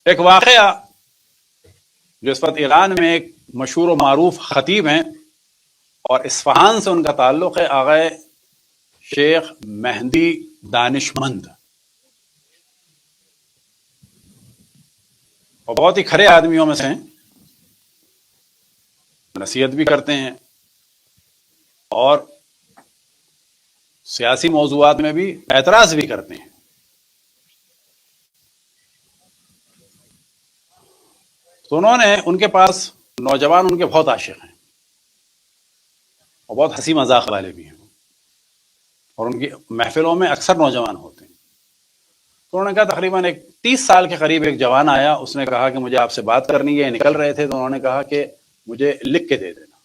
ایک واقعہ جو اس وقت ایران میں ایک مشہور و معروف خطیب ہیں اور اصفہان سے ان کا تعلق ہے، آغا شیخ مہدی دانشمند، اور بہت ہی کھرے آدمیوں میں سے ہیں، نصیحت بھی کرتے ہیں اور سیاسی موضوعات میں بھی اعتراض بھی کرتے ہیں۔ تو انہوں نے، ان کے پاس نوجوان ان کے بہت عاشق ہیں اور بہت ہنسی مذاق والے بھی ہیں، اور ان کی محفلوں میں اکثر نوجوان ہوتے ہیں۔ تو انہوں نے کہا تقریباً ایک 30 سال کے قریب ایک جوان آیا، اس نے کہا کہ مجھے آپ سے بات کرنی ہے، نکل رہے تھے تو انہوں نے کہا کہ مجھے لکھ کے دے دینا۔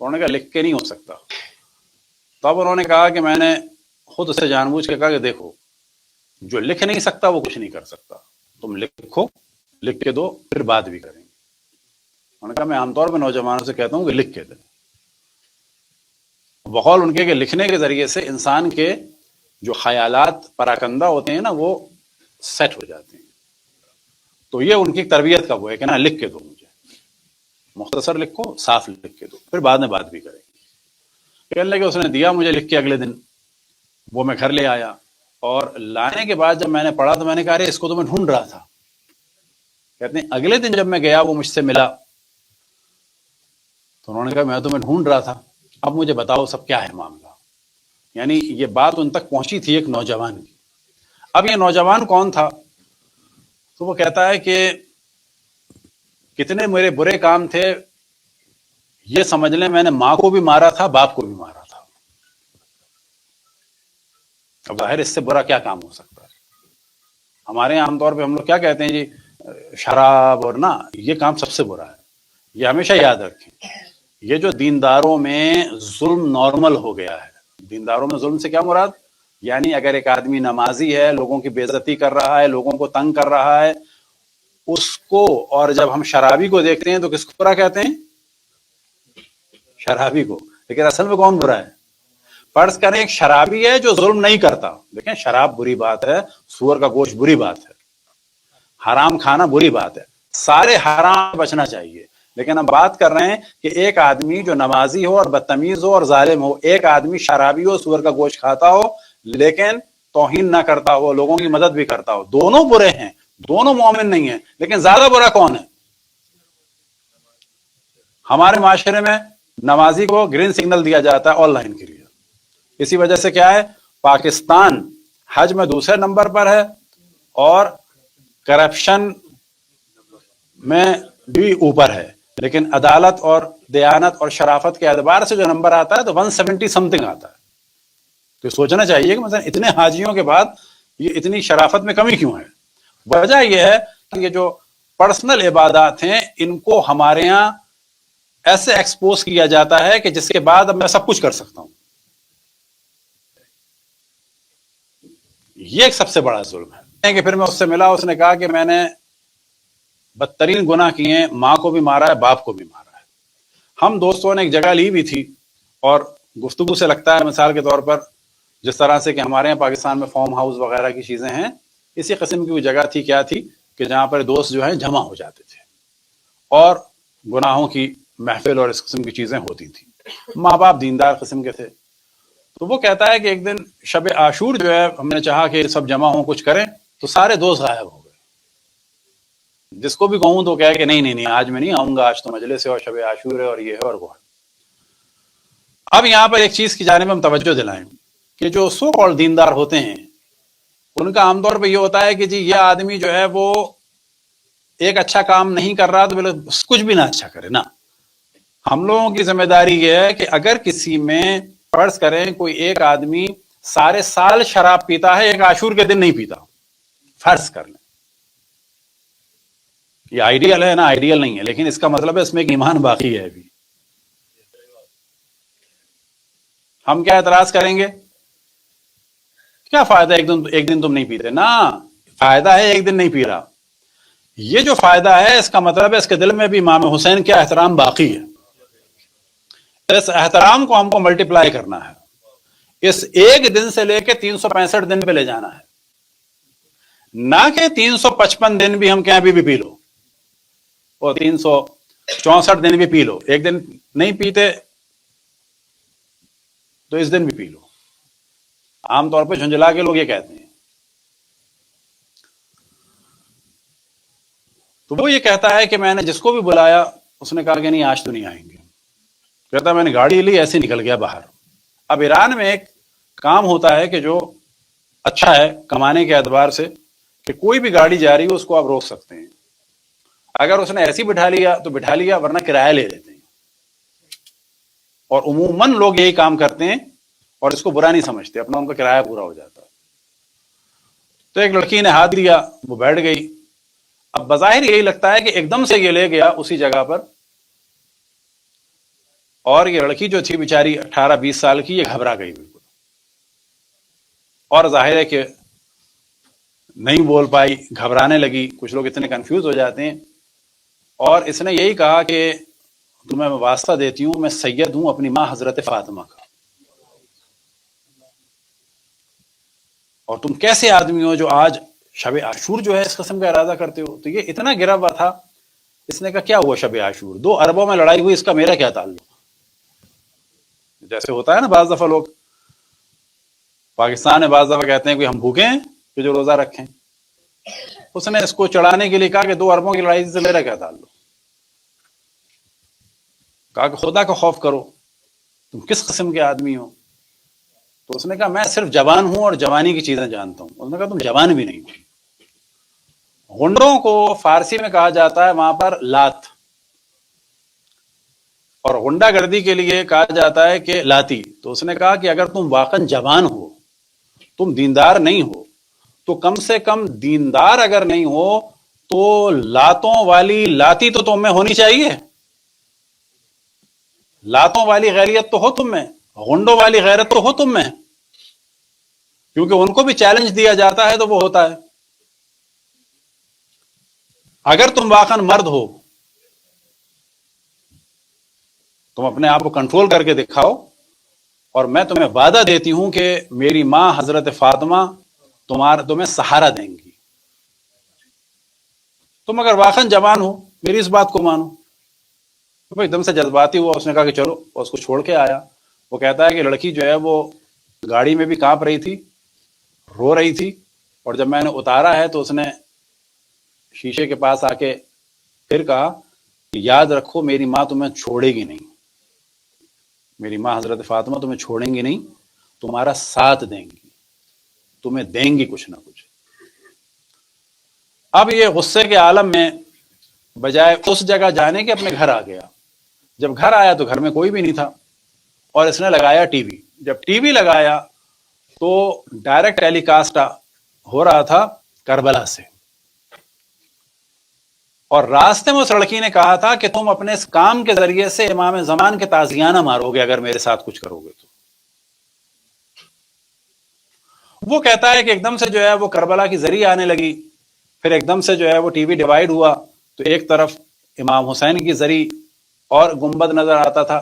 تو انہوں نے کہا لکھ کے نہیں ہو سکتا۔ تب انہوں نے کہا کہ میں نے خود اسے جان بوجھ کے کہا کہ دیکھو، جو لکھ نہیں سکتا وہ کچھ نہیں کر سکتا، تم لکھو، لکھ کے دو، پھر بات بھی کریں گے۔ انہوں نے کہا میں عام طور پہ نوجوانوں سے کہتا ہوں کہ لکھ کے دیں، بقول ان کے کہ لکھنے کے ذریعے سے انسان کے جو خیالات پراکندہ ہوتے ہیں نا وہ سیٹ ہو جاتے ہیں۔ تو یہ ان کی تربیت کا وہ ہے کہ نا لکھ کے دو، مجھے مختصر لکھو، صاف لکھ کے دو، پھر بعد میں بات بھی کریں گے۔ کہنے لگے اس نے دیا مجھے لکھ کے اگلے دن، وہ میں گھر لے آیا، اور لانے کے بعد جب میں نے پڑھا تو میں نے کہا اس کو تو میں ڈھونڈ رہا تھا۔ کہتے ہیں اگلے دن جب میں گیا وہ مجھ سے ملا تو انہوں نے کہا میں تمہیں ڈھونڈ رہا تھا، اب مجھے بتاؤ سب کیا ہے معاملہ۔ یعنی یہ بات ان تک پہنچی تھی ایک نوجوان کی۔ اب یہ نوجوان کون تھا؟ تو وہ کہتا ہے کہ کتنے میرے برے کام تھے، یہ سمجھ لیں میں نے ماں کو بھی مارا تھا، باپ کو بھی مارا تھا۔ اب ظاہر اس سے برا کیا کام ہو سکتا ہے؟ ہمارے عام طور پہ ہم لوگ کیا کہتے ہیں جی، شراب اور نا، یہ کام سب سے برا ہے۔ یہ ہمیشہ یاد رکھیں، یہ جو دینداروں میں ظلم نارمل ہو گیا ہے۔ دینداروں میں ظلم سے کیا مراد؟ یعنی اگر ایک آدمی نمازی ہے، لوگوں کی بے عزتی کر رہا ہے، لوگوں کو تنگ کر رہا ہے، اس کو، اور جب ہم شرابی کو دیکھتے ہیں تو کس کو برا کہتے ہیں؟ شرابی کو۔ لیکن اصل میں کون برا ہے؟ فرض کریں ایک شرابی ہے جو ظلم نہیں کرتا، دیکھیں شراب بری بات ہے، سور کا گوشت بری بات ہے، حرام کھانا بری بات ہے، سارے حرام بچنا چاہیے۔ لیکن ہم بات کر رہے ہیں کہ ایک آدمی جو نمازی ہو اور بدتمیز ہو اور ظالم ہو، ایک آدمی شرابی ہو، سور کا گوشت کھاتا ہو لیکن توہین نہ کرتا ہو، لوگوں کی مدد بھی کرتا ہو، دونوں برے ہیں، دونوں مومن نہیں ہیں۔ لیکن زیادہ برا کون ہے؟ ہمارے معاشرے میں نمازی کو گرین سگنل دیا جاتا ہے آن لائن کے لیے۔ اسی وجہ سے کیا ہے، پاکستان حج میں دوسرے نمبر پر ہے اور کرپشن میں بھی اوپر ہے، لیکن عدالت اور دیانت اور شرافت کے اعتبار سے جو نمبر آتا ہے تو 170 سمتنگ آتا ہے۔ تو سوچنا چاہیے کہ مثلا اتنے حاجیوں کے بعد یہ اتنی شرافت میں کمی کیوں ہے؟ وجہ یہ ہے کہ یہ جو پرسنل عبادات ہیں ان کو ہمارے ہاں ایسے ایکسپوز کیا جاتا ہے کہ جس کے بعد اب میں سب کچھ کر سکتا ہوں۔ یہ ایک سب سے بڑا ظلم ہے کہ پھر میں اس سے ملا، اس نے کہا کہ میں نے بدترین گناہ کیے ہیں، ماں کو بھی مارا ہے، باپ کو بھی مارا ہے۔ ہم دوستوں نے ایک جگہ لی بھی تھی، اور گفتگو سے لگتا ہے مثال کے طور پر جس طرح سے کہ ہمارے یہاں پاکستان میں فارم ہاؤس وغیرہ کی چیزیں ہیں، اسی قسم کی وہ جگہ تھی، کیا تھی کہ جہاں پر دوست جو ہیں جمع ہو جاتے تھے اور گناہوں کی محفل اور اس قسم کی چیزیں ہوتی تھیں۔ ماں باپ دیندار قسم کے تھے۔ تو وہ کہتا ہے کہ ایک دن شب عاشور جو ہے، ہم نے چاہا کہ سب جمع ہوں کچھ کریں، تو سارے دوست غائب ہو گئے۔ جس کو بھی کہوں تو کہے کہ نہیں آج میں نہیں آؤں گا، آج تو مجلس ہے اور شب عاشور ہے اور یہ ہے اور وہ ہے۔ اب یہاں پر ایک چیز کی جانب ہم توجہ دلائیں کہ جو سو کالڈ دیندار ہوتے ہیں ان کا عام طور پہ یہ ہوتا ہے کہ جی یہ آدمی جو ہے وہ ایک اچھا کام نہیں کر رہا تو کچھ بھی نہ اچھا کرے نا۔ ہم لوگوں کی ذمہ داری یہ ہے کہ اگر کسی میں فرض کریں کوئی ایک آدمی سارے سال شراب پیتا ہے، ایک عاشور کے دن نہیں پیتا، فرض کر لیں، یہ آئیڈیل ہے نا، آئیڈیل نہیں ہے، لیکن اس کا مطلب ہے اس میں ایک ایمان باقی ہے ابھی۔ ہم کیا اعتراض کریں گے؟ کیا فائدہ ایک دن تم نہیں پیتے؟ نا، فائدہ ہے ایک دن نہیں پی رہا، یہ جو فائدہ ہے اس کا مطلب ہے اس کے دل میں بھی امام حسین کا احترام باقی ہے۔ اس احترام کو ہم کو ملٹیپلائی کرنا ہے، اس ایک دن سے لے کے 365 دن پہ لے جانا ہے۔ نہ کہ 355 دن بھی ہم کہیں ابھی بھی پی لو اور 364 دن بھی پی لو، ایک دن نہیں پیتے تو اس دن بھی پی لو. عام طور پہ جھنجھلا کے لوگ یہ کہتے ہیں. تو وہ یہ کہتا ہے کہ میں نے جس کو بھی بلایا اس نے کہا کہ نہیں آج تو نہیں آئیں گے. کہتا میں نے گاڑی لی ایسے نکل گیا باہر. اب ایران میں ایک کام ہوتا ہے کہ جو اچھا ہے کمانے کے اعتبار سے کہ کوئی بھی گاڑی جا رہی ہو اس کو آپ روک سکتے ہیں. اگر اس نے ایسی بٹھا لیا تو بٹھا لیا، ورنہ کرایہ لے لیتے ہیں. اور عموماً لوگ یہی کام کرتے ہیں اور اس کو برا نہیں سمجھتے، اپنا ان کا کرایہ پورا ہو جاتا ہے. تو ایک لڑکی نے ہاتھ دیا، وہ بیٹھ گئی. اب بظاہر یہی لگتا ہے کہ ایک دم سے یہ لے گیا اسی جگہ پر، اور یہ لڑکی جو تھی بیچاری 18-20 سال کی، یہ گھبرا گئی بالکل، اور ظاہر ہے کہ نہیں بول پائی، گھبرانے لگی. کچھ لوگ اتنے کنفیوز ہو جاتے ہیں. اور اس نے یہی کہا کہ تمہیں میں واسطہ دیتی ہوں، میں سید ہوں اپنی ماں حضرت فاطمہ کا، اور تم کیسے آدمی ہو جو آج شب عاشور جو ہے اس قسم کا ارادہ کرتے ہو. تو یہ اتنا گرا ہوا تھا. اس نے کہا کیا ہوا شب عاشور؟ 2 اربوں میں لڑائی ہوئی، اس کا میرا کیا تعلق؟ جیسے ہوتا ہے نا بعض دفعہ لوگ پاکستان میں بعض دفعہ کہتے ہیں کہ ہم بھوکے ہیں کہ جو روزہ رکھیں. اس نے اس کو چڑھانے کے لیے کہا کہ 2 اربوں کی لڑائی سے میرا کیا تعلق؟ کہا کہ خدا کا خوف کرو، تم کس قسم کے آدمی ہو؟ تو اس نے کہا میں صرف جوان ہوں اور جوانی کی چیزیں جانتا ہوں. اس نے کہا تم جوان بھی نہیں ہو. غنڈوں کو فارسی میں کہا جاتا ہے وہاں پر لات، اور غنڈہ گردی کے لیے کہا جاتا ہے کہ لاتی. تو اس نے کہا کہ اگر تم واقعا جوان ہو، تم دیندار نہیں ہو، تو کم سے کم دیندار اگر نہیں ہو تو لاتوں والی لاتی تو تم میں ہونی چاہیے. لاتوں والی غیرت تو ہو تم میں، غنڈوں والی غیرت تو ہو تم میں، کیونکہ ان کو بھی چیلنج دیا جاتا ہے تو وہ ہوتا ہے. اگر تم واقعا مرد ہو، تم اپنے آپ کو کنٹرول کر کے دکھاؤ، اور میں تمہیں وعدہ دیتی ہوں کہ میری ماں حضرت فاطمہ تمہیں سہارا دیں گی. تم اگر واقعا جوان ہو میری اس بات کو مانو. تو ایک دم سے جذباتی ہوا، اس نے کہا کہ چلو، اور اس کو چھوڑ کے آیا. وہ کہتا ہے کہ لڑکی جو ہے وہ گاڑی میں بھی کانپ رہی تھی، رو رہی تھی، اور جب میں نے اتارا ہے تو اس نے شیشے کے پاس آ کے پھر کہا کہ یاد رکھو میری ماں تمہیں چھوڑے گی نہیں، میری ماں حضرت فاطمہ تمہیں چھوڑیں گی نہیں، تمہارا ساتھ دیں گی، تمہیں دیں گی کچھ نہ کچھ. اب یہ غصے کے عالم میں بجائے اس جگہ جانے کے اپنے گھر آ گیا. جب گھر آیا تو گھر میں کوئی بھی نہیں تھا، اور اس نے لگایا ٹی وی. جب ٹی وی لگایا تو ڈائریکٹ ٹیلی کاسٹ ہو رہا تھا کربلا سے، اور راستے میں اس لڑکی نے کہا تھا کہ تم اپنے اس کام کے ذریعے سے امام زمان کے تازیانہ مارو گے اگر میرے ساتھ کچھ کرو گے تو. وہ کہتا ہے کہ ایک دم سے جو ہے وہ کربلا کی زری آنے لگی. پھر ایک دم سے جو ہے وہ ٹی وی ڈیوائیڈ ہوا، تو ایک طرف امام حسین کی زری اور گنبد نظر آتا تھا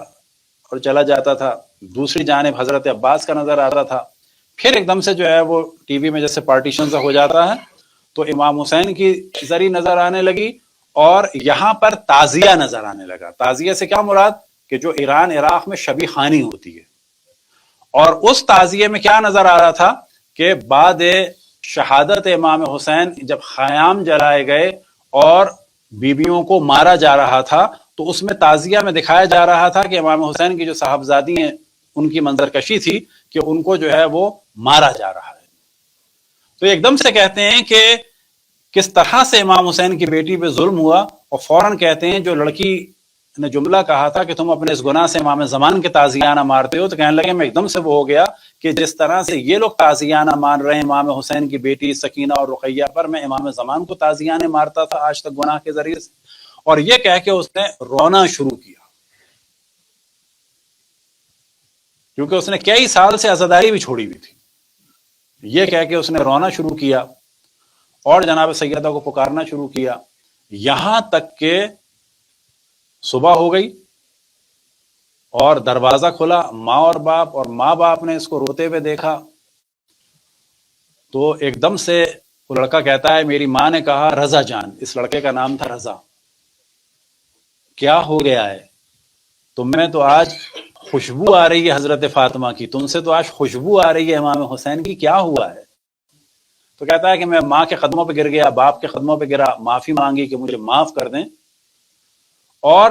اور چلا جاتا تھا، دوسری جانب حضرت عباس کا نظر آتا تھا. پھر ایک دم سے جو ہے وہ ٹی وی میں جیسے پارٹیشن سا ہو جاتا ہے تو امام حسین کی زری نظر آنے لگی، اور یہاں پر تعزیہ نظر آنے لگا. تعزیہ سے کیا مراد؟ کہ جو ایران عراق میں شبی خوانی ہوتی ہے. اور اس تعزیے میں کیا نظر آ رہا تھا کہ بعد شہادت امام حسین جب خیام جلائے گئے اور بیویوں کو مارا جا رہا تھا، تو اس میں تعزیہ میں دکھایا جا رہا تھا کہ امام حسین کی جو صاحبزادی ہیں ان کی منظر کشی تھی کہ ان کو جو ہے وہ مارا جا رہا ہے. تو ایک دم سے کہتے ہیں کہ کس طرح سے امام حسین کی بیٹی پہ ظلم ہوا، اور فوراً کہتے ہیں جو لڑکی نے جملہ کہا تھا کہ تم اپنے اس گناہ سے امام زمان کے تازیانہ مارتے ہو، تو کہنے لگے میں ایک دم سے وہ ہو گیا کہ جس طرح سے یہ لوگ تازیانہ مان رہے ہیں امام حسین کی بیٹی سکینہ اور رقیہ پر، میں امام زمان کو تازیانہ مارتا تھا آج تک گناہ کے ذریعے سے. اور یہ کہہ کے اس نے رونا شروع کیا، کیونکہ اس نے کئی سال سے عزاداری بھی چھوڑی ہوئی تھی. یہ کہہ کے اس نے رونا شروع کیا اور جناب سیدہ کو پکارنا شروع کیا، یہاں تک کہ صبح ہو گئی اور دروازہ کھلا. ماں باپ نے اس کو روتے ہوئے دیکھا تو ایک دم سے وہ لڑکا کہتا ہے میری ماں نے کہا رضا جان، اس لڑکے کا نام تھا رضا، کیا ہو گیا ہے؟ تم میں تو آج خوشبو آ رہی ہے حضرت فاطمہ کی، تم سے تو آج خوشبو آ رہی ہے امام حسین کی، کیا ہوا ہے؟ تو کہتا ہے کہ میں ماں کے قدموں پہ گر گیا، باپ کے قدموں پہ گرا، معافی مانگی کہ مجھے معاف کر دیں، اور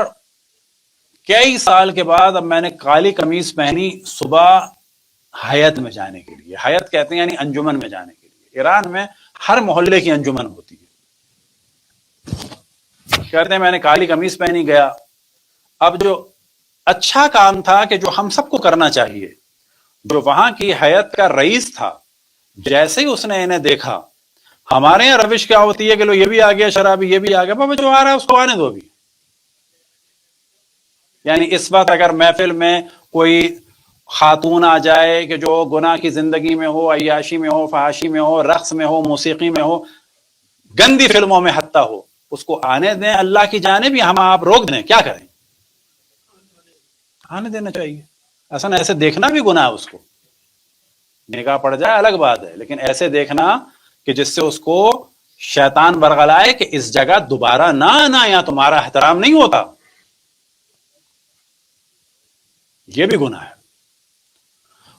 کئی سال کے بعد اب میں نے کالی قمیص پہنی صبح حیات میں جانے کے لیے، حیات کہتے ہیں یعنی انجمن میں جانے کے لیے، ایران میں ہر محلے کی انجمن ہوتی ہے، کہتے ہیں میں نے کالی قمیص پہنی گیا۔ اب جو اچھا کام تھا کہ جو ہم سب کو کرنا چاہیے، جو وہاں کی حیات کا رئیس تھا، جیسے ہی اس نے انہیں دیکھا، ہمارے یہاں روش کیا ہوتی ہے کہ لو یہ بھی آ گیا شرابی، یہ بھی آ گیا، بابا جو آ رہا ہے اس کو آنے دو بھی۔ یعنی اس وقت اگر محفل میں کوئی خاتون آ جائے کہ جو گناہ کی زندگی میں ہو، عیاشی میں ہو، فحاشی میں ہو، رقص میں ہو، موسیقی میں ہو، گندی فلموں میں حتیٰ ہو، اس کو آنے دیں، اللہ کی جانب بھی ہم آپ روک دیں، کیا کریں؟ آنے دینا چاہیے۔ اصلا ایسے دیکھنا بھی گناہ ہے، اس کو نگاہ پڑ جائے الگ بات ہے، لیکن ایسے دیکھنا کہ جس سے اس کو شیطان برگلائے کہ اس جگہ دوبارہ نہ آنا، یا تمہارا احترام نہیں ہوتا، یہ بھی گناہ ہے۔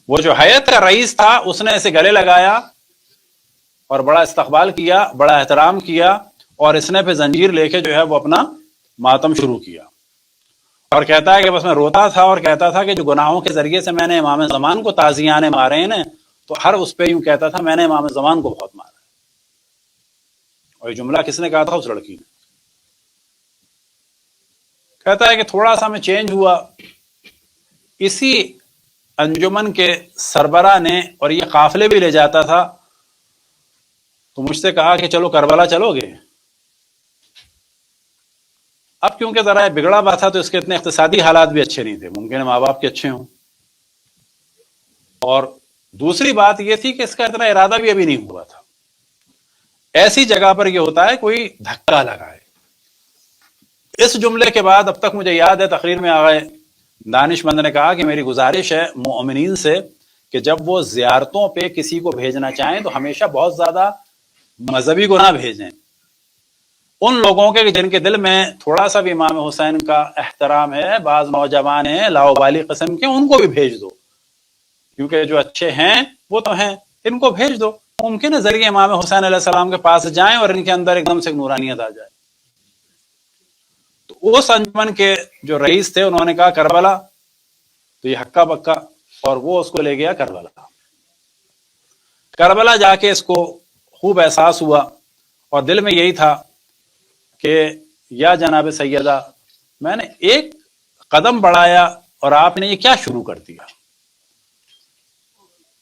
وہ جو حیات کا رئیس تھا اس نے اسے گلے لگایا اور بڑا استقبال کیا، بڑا احترام کیا، اور اس نے پھر زنجیر لے کے جو ہے وہ اپنا ماتم شروع کیا، اور کہتا ہے کہ بس میں روتا تھا اور کہتا تھا کہ جو گناہوں کے ذریعے سے میں نے امام زمان کو تازیانے مارے ہیں، تو ہر اس پہ یوں کہتا تھا میں نے امام زمان کو بہت مارا ہے۔ اور یہ جملہ کس نے کہا تھا؟ اس لڑکی نے۔ کہتا ہے کہ تھوڑا سا میں چینج ہوا، اسی انجمن کے سربراہ نے، اور یہ قافلے بھی لے جاتا تھا، تو مجھ سے کہا کہ چلو کربلا چلو گے۔ اب کیونکہ ذرا بگڑا ہوا تھا تو اس کے اتنے اقتصادی حالات بھی اچھے نہیں تھے، ممکن ہے ماں باپ کے اچھے ہوں، اور دوسری بات یہ تھی کہ اس کا اتنا ارادہ بھی ابھی نہیں ہوا تھا۔ ایسی جگہ پر یہ ہوتا ہے کوئی دھکا لگائے۔ اس جملے کے بعد اب تک مجھے یاد ہے تقریر میں آ گئے دانش مند نے کہا کہ میری گزارش ہے مومنین سے کہ جب وہ زیارتوں پہ کسی کو بھیجنا چاہیں تو ہمیشہ بہت زیادہ مذہبی کو نہ بھیجیں، ان لوگوں کے جن کے دل میں تھوڑا سا بھی امام حسین کا احترام ہے، بعض نوجوان ہیں لاؤبالی قسم کے، ان کو بھی بھیج دو، کیونکہ جو اچھے ہیں وہ تو ہیں، ان کو بھیج دو، ممکن ہے ذریعے امام حسین علیہ السلام کے پاس جائیں اور ان کے اندر ایک دم سے نورانیت آ جائے۔ تو اس انجمن کے جو رئیس تھے انہوں نے کہا کربلا، تو یہ ہکا بکا، اور وہ اس کو لے گیا کربلا۔ کربلا جا کے اس کو خوب احساس ہوا، اور دل میں یہی تھا کہ یا جناب سیدہ، میں نے ایک قدم بڑھایا اور آپ نے یہ کیا شروع کر دیا۔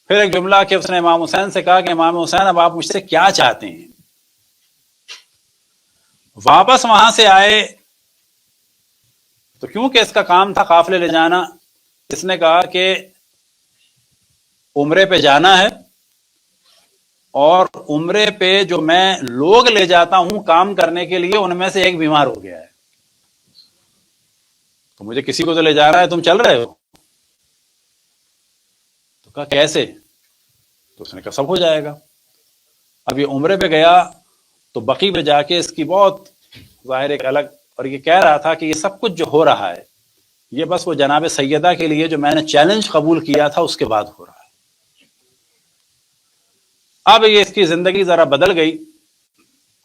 پھر ایک جملہ کہ اس نے امام حسین سے کہا کہ امام حسین اب آپ مجھ سے کیا چاہتے ہیں۔ واپس وہاں سے آئے تو کیونکہ اس کا کام تھا قافلے لے جانا، اس نے کہا کہ عمرے پہ جانا ہے، اور عمرے پہ جو میں لوگ لے جاتا ہوں کام کرنے کے لیے ان میں سے ایک بیمار ہو گیا ہے، تو مجھے کسی کو تو لے جا رہا ہے، تم چل رہے ہو؟ تو کہا کیسے؟ تو اس نے کہا سب ہو جائے گا۔ اب یہ عمرے پہ گیا تو بقی پہ جا کے اس کی بہت ظاہر ایک الگ، اور یہ کہہ رہا تھا کہ یہ سب کچھ جو ہو رہا ہے یہ بس وہ جناب سیدہ کے لیے جو میں نے چیلنج قبول کیا تھا اس کے بعد ہو رہا ہے۔ اب یہ اس کی زندگی ذرا بدل گئی،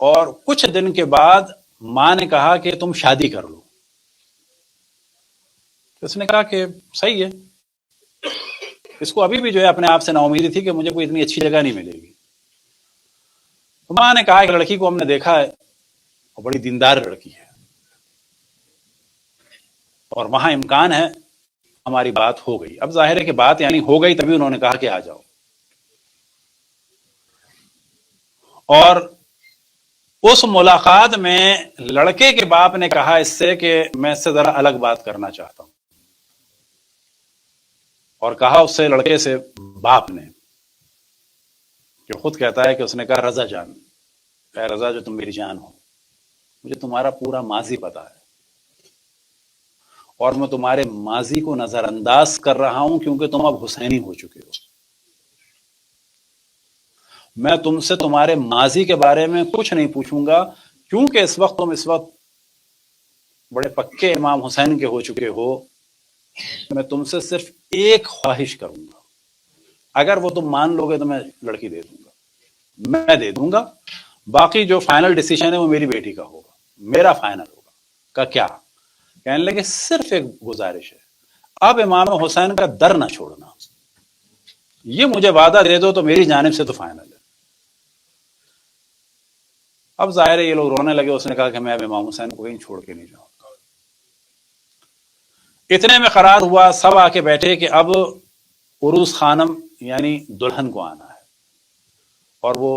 اور کچھ دن کے بعد ماں نے کہا کہ تم شادی کر لو۔ اس نے کہا کہ صحیح ہے، اس کو ابھی بھی جو ہے اپنے آپ سے نا امیدی تھی کہ مجھے کوئی اتنی اچھی جگہ نہیں ملے گی۔ تو ماں نے کہا کہ لڑکی کو ہم نے دیکھا ہے اور بڑی دیندار لڑکی ہے، اور وہاں امکان ہے ہماری بات ہو گئی۔ اب ظاہر ہے کہ بات یعنی ہو گئی، تبھی انہوں نے کہا کہ آ جاؤ۔ اور اس ملاقات میں لڑکے کے باپ نے کہا اس سے کہ میں اس سے ذرا الگ بات کرنا چاہتا ہوں، اور کہا اس سے لڑکے سے باپ نے، جو خود کہتا ہے کہ اس نے کہا رضا جان، اے رضا جو تم میری جان ہو، مجھے تمہارا پورا ماضی پتا ہے، اور میں تمہارے ماضی کو نظر انداز کر رہا ہوں کیونکہ تم اب حسینی ہو چکے ہو، میں تم سے تمہارے ماضی کے بارے میں کچھ نہیں پوچھوں گا، کیونکہ اس وقت تم بڑے پکے امام حسین کے ہو چکے ہو. میں تم سے صرف ایک خواہش کروں گا، اگر وہ تم مان لو گے تو میں لڑکی دے دوں گا، میں دے دوں گا. باقی جو فائنل ڈیسیشن ہے وہ میری بیٹی کا ہوگا، میرا فائنل ہوگا. کا کیا؟ کہنے لگے صرف ایک گزارش ہے، اب امام حسین کا در نہ چھوڑنا، یہ مجھے وعدہ دے دو تو میری جانب سے تو فائنل ہے. اب ظاہر ہے یہ لوگ رونے لگے. اس نے کہا کہ میں اب امام حسین کو کہیں چھوڑ کے نہیں جاؤں گا. اتنے میں قرار ہوا، سب آ کے بیٹھے کہ اب عروس خانم یعنی دلہن کو آنا ہے اور وہ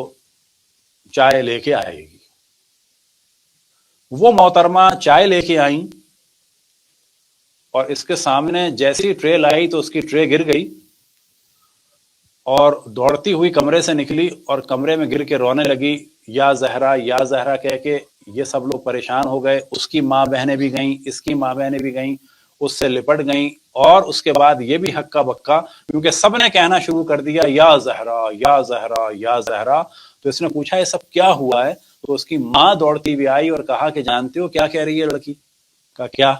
چائے لے کے آئے گی. وہ محترمہ چائے لے کے آئیں اور اس کے سامنے جیسی ٹرے لائی تو اس کی ٹرے گر گئی اور دوڑتی ہوئی کمرے سے نکلی اور کمرے میں گر کے رونے لگی، یا زہرا یا زہرا کہہ کے. یہ سب لوگ پریشان ہو گئے. اس کی ماں بہنیں بھی گئیں، اس کی ماں بہنیں بھی گئیں، اس سے لپٹ گئیں. اور اس کے بعد یہ بھی ہکا بکا، کیونکہ سب نے کہنا شروع کر دیا یا زہرا یا زہرا یا زہرا. تو اس نے پوچھا یہ سب کیا ہوا ہے؟ تو اس کی ماں دوڑتی ہوئی آئی اور کہا کہ جانتے ہو کیا کہہ رہی ہے لڑکی؟ کہا کیا؟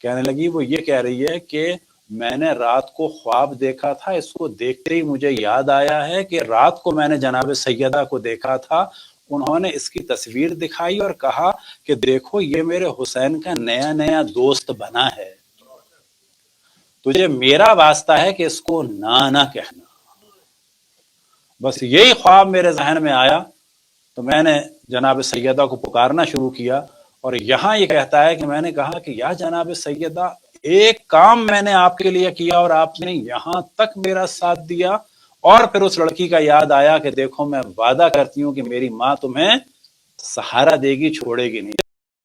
کہنے لگی وہ یہ کہہ رہی ہے کہ میں نے رات کو خواب دیکھا تھا، اس کو دیکھتے ہی مجھے یاد آیا ہے کہ رات کو میں نے جناب سیدہ کو دیکھا تھا، انہوں نے اس کی تصویر دکھائی اور کہا کہ دیکھو یہ میرے حسین کا نیا نیا دوست بنا ہے، تجھے میرا واسطہ ہے کہ اس کو نہ کہنا. بس یہی خواب میرے ذہن میں آیا تو میں نے جناب سیدہ کو پکارنا شروع کیا. اور یہاں یہ کہتا ہے کہ میں نے کہا کہ یا جناب سیدہ، ایک کام میں نے آپ کے لیے کیا اور آپ نے یہاں تک میرا ساتھ دیا. اور پھر اس لڑکی کا یاد آیا کہ دیکھو میں وعدہ کرتی ہوں کہ میری ماں تمہیں سہارا دے گی، چھوڑے گی نہیں.